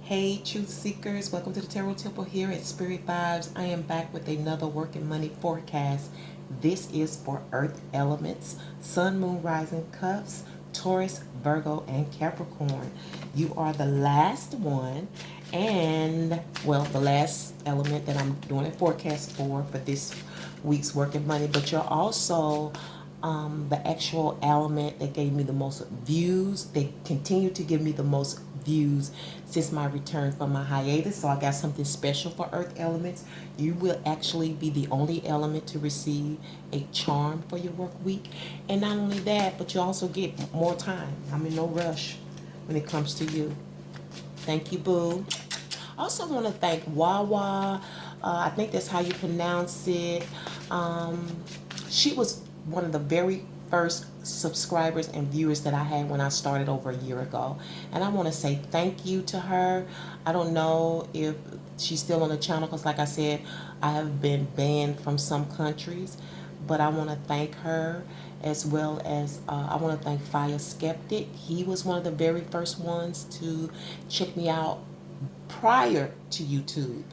Hey, truth seekers, welcome to the Tarot Temple here at Spirit Vibes. I am back with another work and money forecast. This is for Earth elements, Sun, Moon, Rising, Cups, Taurus, Virgo, and Capricorn. You are the last one, and well, the last element that I'm doing a forecast for this week's work and money, but you're also the actual element that gave me the most views. They continue to give me the most views since my return from my hiatus. So I got something special for Earth elements. You will actually be the only element to receive a charm for your work week. And not only that, but you also get more time. I'm in no rush when it comes to you. Thank you, boo. I also want to thank Wawa. I think that's how you pronounce it. She was one of the very first subscribers and viewers that I had when I started over a year ago. And I want to say thank you to her. I don't know if she's still on the channel because, like I said, I have been banned from some countries. But I want to thank her, as well as I want to thank Fire Skeptic. He was one of the very first ones to check me out prior to YouTube.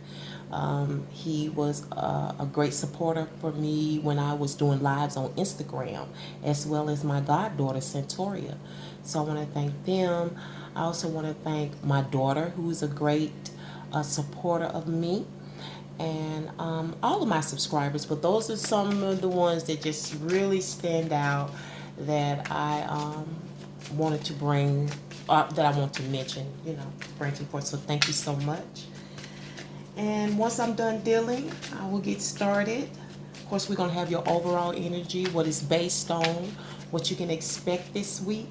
He was a great supporter for me when I was doing lives on Instagram, as well as my goddaughter, Centauria. So I want to thank them. I also want to thank my daughter, who is a great supporter of me, and all of my subscribers. But those are some of the ones that just really stand out that I wanted to bring, that I want to mention, bring to forth. So thank you so much. And once I'm done dealing, I will get started. Of course, we're going to have your overall energy, what it's based on, what you can expect this week,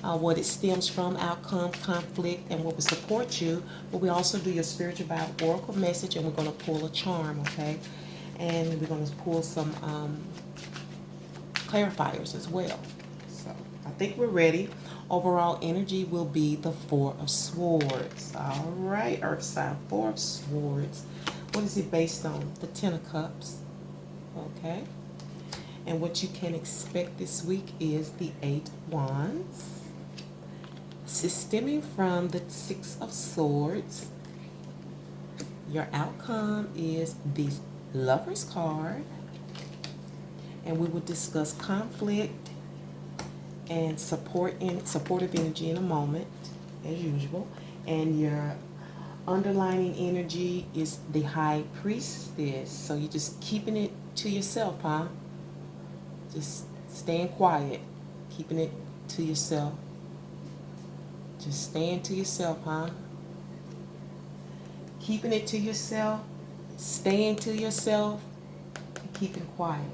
what it stems from, outcome, conflict, and what will support you. But we also do your spiritual vibe oracle message, and we're going to pull a charm, okay? And we're going to pull some clarifiers as well. So I think we're ready. Overall energy will be the Four of Swords. All right, Earth sign, Four of Swords. What is it based on? The Ten of Cups. Okay. And what you can expect this week is the Eight of Wands. Stemming from the Six of Swords. Your outcome is the Lover's card. And we will discuss conflict and supportive energy in a moment, as usual. And your underlining energy is the High Priestess. So you're just keeping it to yourself, huh? Just staying quiet, keeping it to yourself. Just staying to yourself, huh? Keeping it to yourself, staying to yourself, and keeping quiet.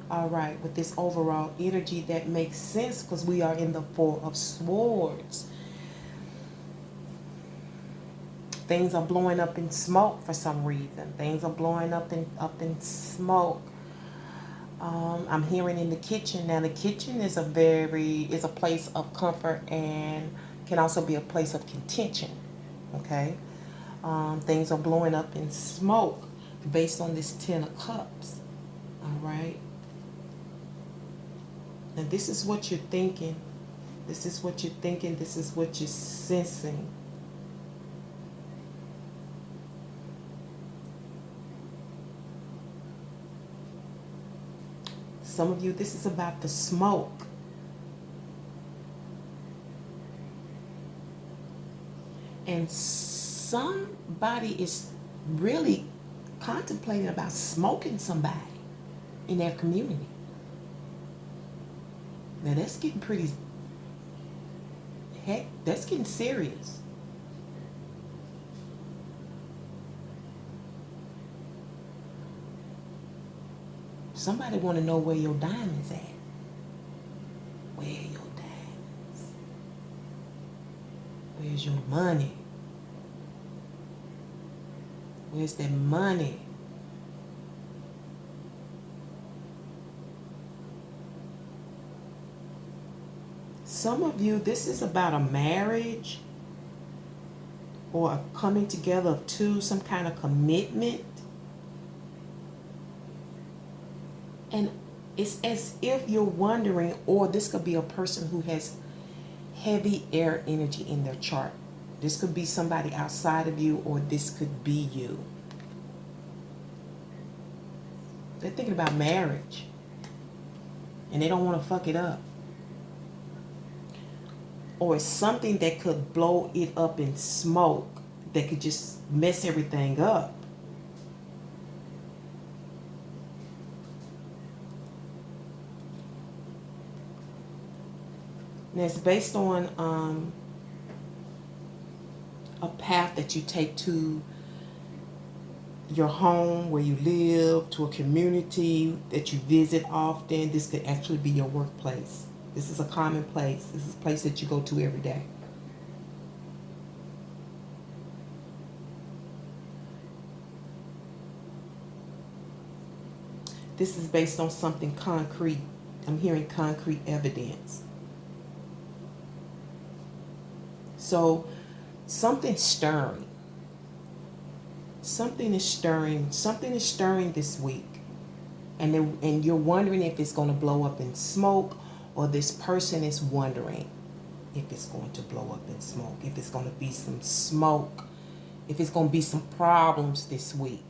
All right, with this overall energy that makes sense because we are in the Four of Swords. Things are blowing up in smoke for some reason. Things are blowing up in smoke. I'm hearing in the kitchen. Now the kitchen is a place of comfort and can also be a place of contention. Okay, things are blowing up in smoke based on this Ten of Cups. All right. Now this is what you're thinking. This is what you're thinking. This is what you're sensing. Some of you, this is about the smoke. And somebody is really contemplating about smoking somebody in their community. Now that's getting pretty, heck, that's getting serious. Somebody want to know where your diamonds at. Where your diamonds? Where's your money? Where's that money? Some of you, this is about a marriage or a coming together of two, some kind of commitment. And it's as if you're wondering, or this could be a person who has heavy air energy in their chart. This could be somebody outside of you, or this could be you. They're thinking about marriage, and they don't want to fuck it up. Or it's something that could blow it up in smoke that could just mess everything up. And it's based on a path that you take to your home, where you live, to a community that you visit often. This could actually be your workplace. This is a common place. This is a place that you go to every day. This is based on something concrete. I'm hearing concrete evidence. So something's stirring. Something is stirring. Something is stirring this week. And you're wondering if it's going to blow up in smoke, or this person is wondering if it's going to blow up in smoke, if it's going to be some smoke, if it's going to be some problems this week.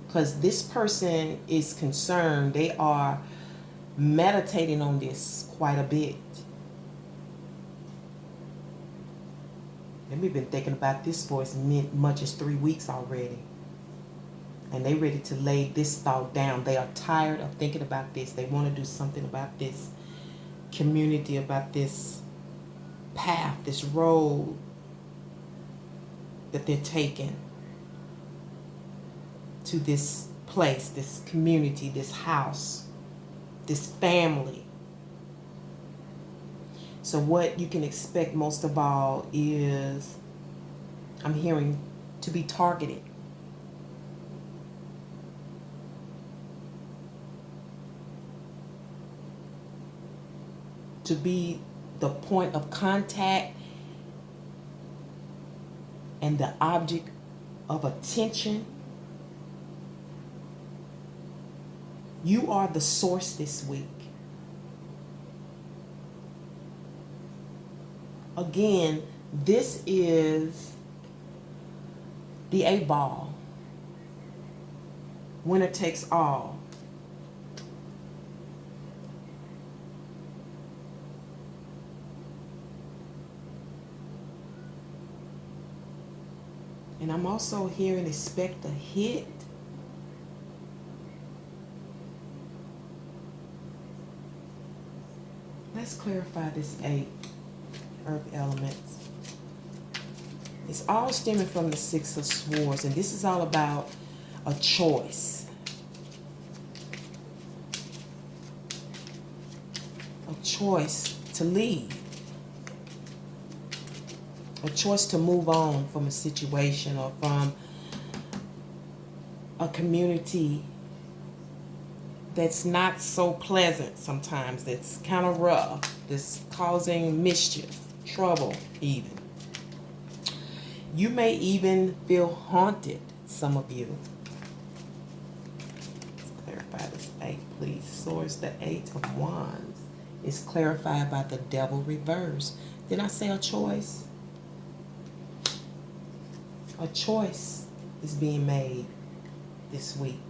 Because this person is concerned. They are meditating on this quite a bit. And we've been thinking about this for as much as 3 weeks already. And they ready to lay this thought down. They are tired of thinking about this. They want to do something about this community, about this path, this road that they're taking to this place, this community, this house, this family. So what you can expect most of all is, I'm hearing, to be targeted. To be the point of contact and the object of attention. You are the source this week. Again, this is the 8-ball. Winner takes all. And I'm also hearing expect a hit. Let's clarify this 8 earth elements. It's all stemming from the 6 of Swords, and this is all about a choice. A choice to leave. A choice to move on from a situation or from a community that's not so pleasant sometimes, that's kind of rough, that's causing mischief, trouble even. You may even feel haunted, some of you. Let's clarify this 8, please. Swords, the 8 of Wands is clarified by the Devil reverse. Did I say a choice? A choice is being made this week.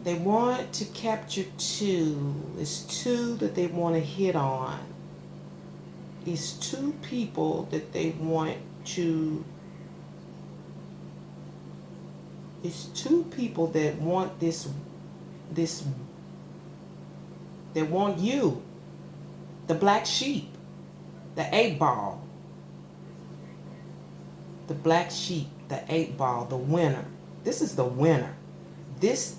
They want to capture 2. It's 2 that they want to hit on. It's 2 people that they want to... It's 2 people that want this they want you. The black sheep. The 8-ball. The black sheep. The 8-ball. The winner. This is the winner. This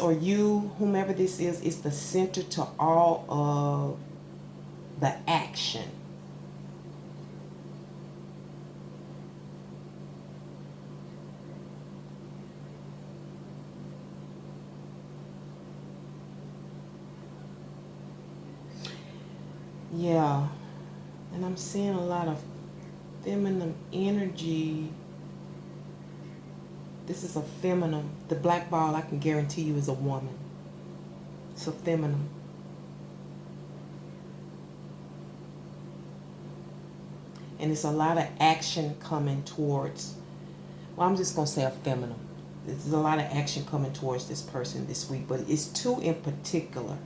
or you, whomever this is the center to all of the action. Yeah, and I'm seeing a lot of feminine energy This is a feminine. The black ball, I can guarantee you, is a woman. It's a feminine. And it's a lot of action coming towards, well, I'm just going to say a feminine. There's a lot of action coming towards this person this week, but it's two in particular.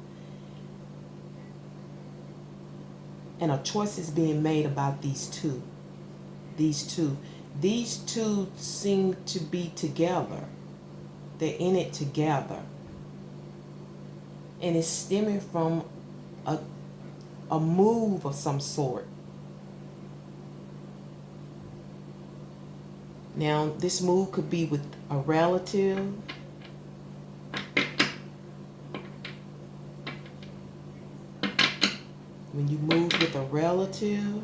And a choice is being made about these two. These two seem to be together. They're in it together. And it's stemming from a move of some sort. Now, this move could be with a relative. When you move with a relative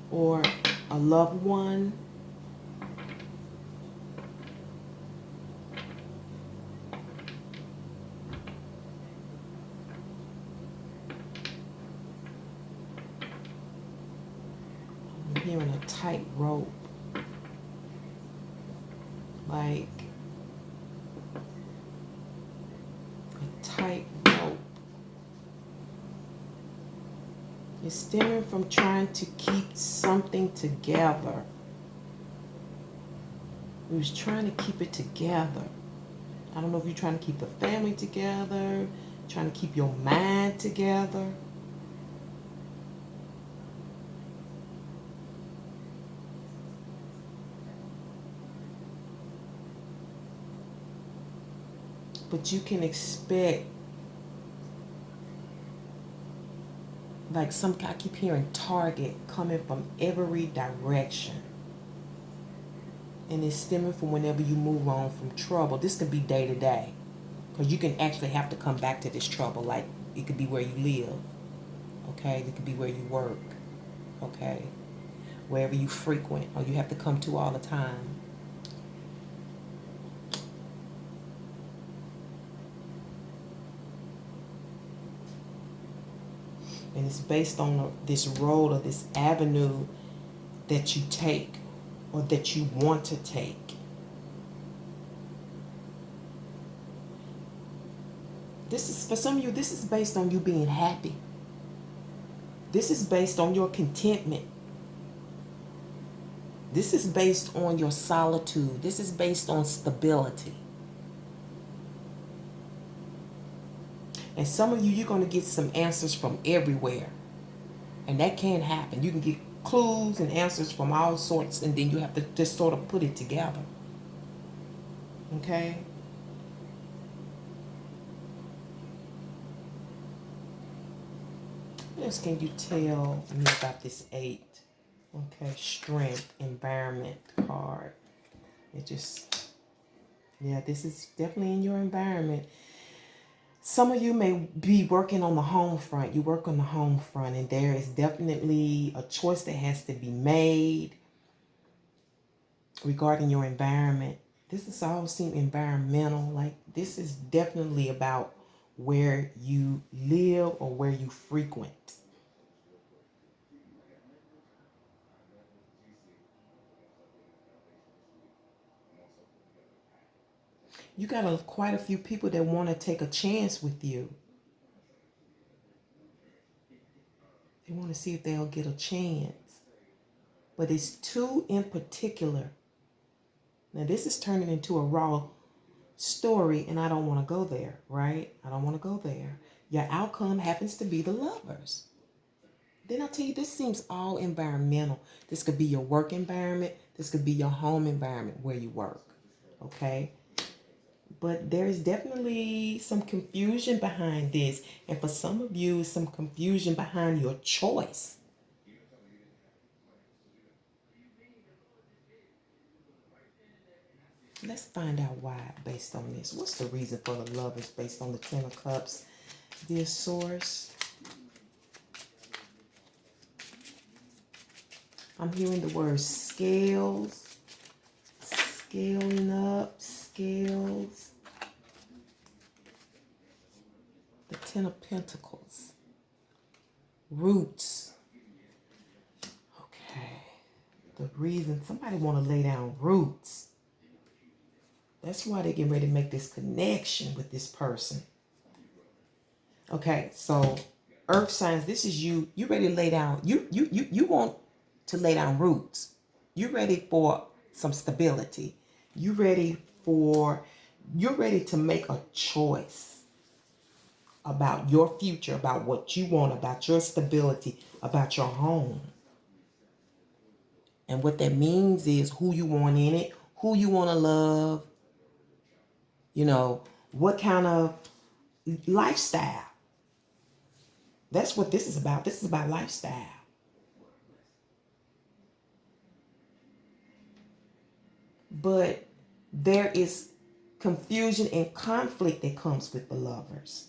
or a loved one. I'm hearing a tightrope. Like a tightrope. It's stemming from trying to keep something together. We was trying to keep it together. I don't know if you're trying to keep the family together, trying to keep your mind together. But you can expect, like I keep hearing target coming from every direction. And it's stemming from whenever you move on from trouble. This could be day to day. Because you can actually have to come back to this trouble. Like, it could be where you live. Okay? It could be where you work. Okay? Wherever you frequent or you have to come to all the time. And it's based on this road or this avenue that you take or that you want to take. This is, for some of you, this is based on you being happy. This is based on your contentment. This is based on your solitude. This is based on stability. And some of you, you're going to get some answers from everywhere. And that can happen. You can get clues and answers from all sorts, and then you have to just sort of put it together. Okay? What else can you tell me about this 8? Okay, strength, environment card. It just, yeah, this is definitely in your environment. Some of you may be working on the home front. You work on the home front, and there is definitely a choice that has to be made regarding your environment. This is all seem environmental. Like, this is definitely about where you live or where you frequent. You got quite a few people that want to take a chance with you. They want to see if they'll get a chance. But it's 2 in particular. Now, this is turning into a raw story, and I don't want to go there, right? I don't want to go there. Your outcome happens to be the lovers. Then I tell you, this seems all environmental. This could be your work environment. This could be your home environment where you work, okay? But there is definitely some confusion behind this. And for some of you, some confusion behind your choice. Let's find out why based on this. What's the reason for the lovers based on the 10 of Cups, dear source? I'm hearing the word scales, scaling up, scales. The 10 of Pentacles, roots. Okay. The reason somebody want to lay down roots. That's why they're getting ready to make this connection with this person. Okay, so earth signs, this is you. You ready to lay down. You want to lay down roots. You ready for some stability. You're ready to make a choice about your future, about what you want, about your stability, about your home. And what that means is who you want in it, who you want to love, what kind of lifestyle. That's what this is about. This is about lifestyle. But there is confusion and conflict that comes with the lovers.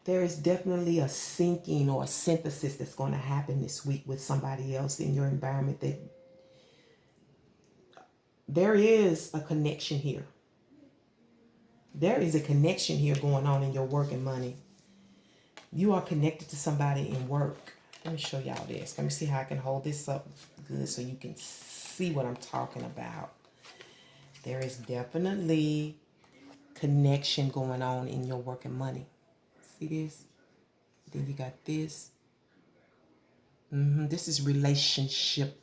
There is definitely a syncing or a synthesis that's going to happen this week with somebody else in your environment. That there is a connection here. There is a connection here going on in your work and money. You are connected to somebody in work. Let me show y'all this. Let me see how I can hold this up good so you can see what I'm talking about. There is definitely connection going on in your work and money. See this? Then you got this. This is relationship.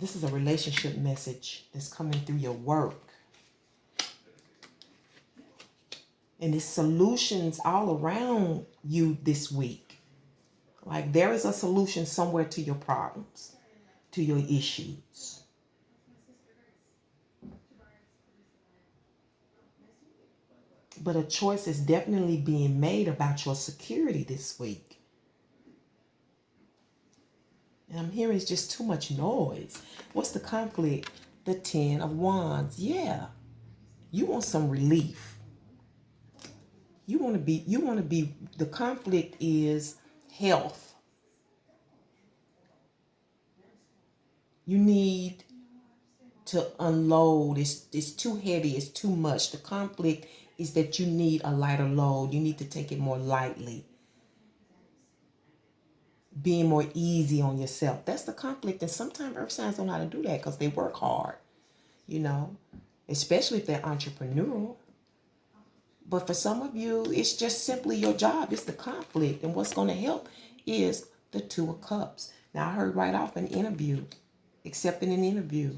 This is a relationship message that's coming through your work. And there's solutions all around you this week. Like there is a solution somewhere to your problems, to your issues. But a choice is definitely being made about your security this week. And I'm hearing it's just too much noise. What's the conflict? The 10 of Wands. Yeah. You want some relief. You want to be, the conflict is health. You need to unload. It's too heavy. It's too much. The conflict is that you need a lighter load. You need to take it more lightly. Being more easy on yourself. That's the conflict. And sometimes earth signs don't know how to do that because they work hard, especially if they're entrepreneurial. But for some of you, it's just simply your job. It's the conflict. And what's going to help is the 2 of Cups. Now, I heard right off an interview, accepting an interview.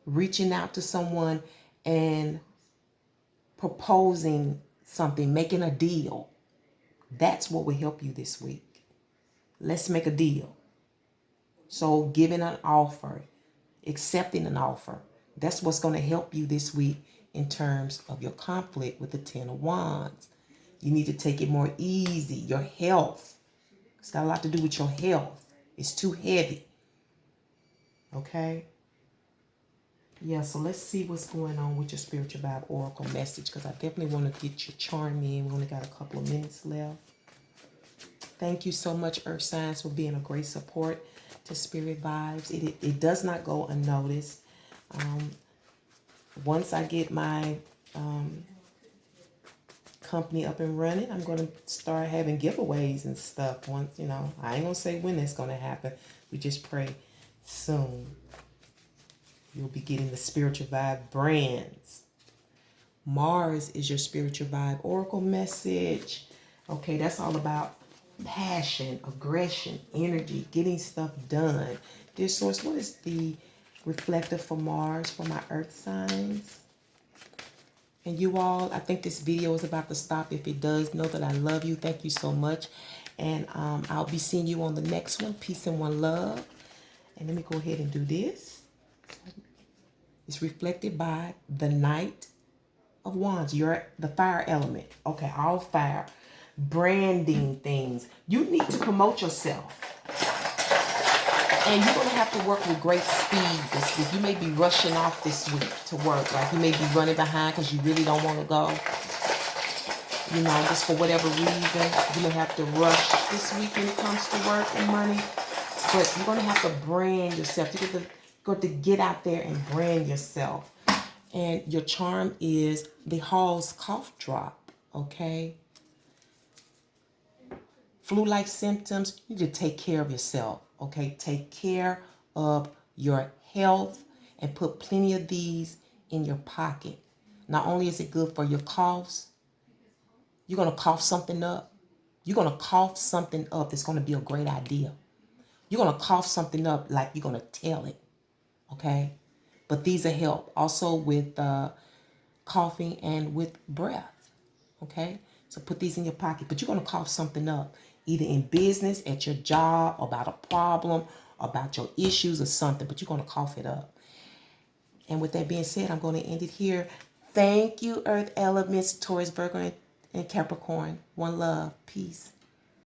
Reaching out to someone and proposing something, making a deal. That's what will help you this week. Let's make a deal. So giving an offer, accepting an offer, that's what's going to help you this week in terms of your conflict with the 10 of Wands. You need to take it more easy. Your health. It's got a lot to do with your health. It's too heavy. Okay? Yeah, so let's see what's going on with your spiritual vibe oracle message, because I definitely want to get your charm in. We only got a couple of minutes left. Thank you so much, Earth Signs, for being a great support to Spirit Vibes. It does not go unnoticed. Once I get my company up and running, I'm going to start having giveaways and stuff. Once, I ain't going to say when that's going to happen. We just pray soon. You'll be getting the Spiritual Vibe brands. Mars is your Spiritual Vibe oracle message. Okay, that's all about passion, aggression, energy, getting stuff done. Dear Source, what is the reflective for Mars for my Earth signs? And you all, I think this video is about to stop. If it does, know that I love you. Thank you so much. And I'll be seeing you on the next one. Peace and one love. And let me go ahead and do this. It's reflected by the Knight of Wands. You're the fire element. Okay, all fire. Branding things. You need to promote yourself. And you're going to have to work with great speed this week. You may be rushing off this week to work. Like you may be running behind because you really don't want to go. Just for whatever reason. You may have to rush this week when it comes to work and money. But you're going to have to brand yourself. You're going to get out there and brand yourself. And your charm is the Hall's cough drop, okay? Flu-like symptoms, you need to take care of yourself, okay? Take care of your health and put plenty of these in your pocket. Not only is it good for your coughs, you're going to cough something up. You're going to cough something up that's going to be a great idea. You're going to cough something up like you're going to tell it, okay? But these will help also with coughing and with breath, okay? So put these in your pocket, but you're going to cough something up, either in business, at your job, about a problem, about your issues or something, but you're going to cough it up. And with that being said, I'm going to end it here. Thank you, Earth elements, Taurus, Virgo, and Capricorn. One love. Peace.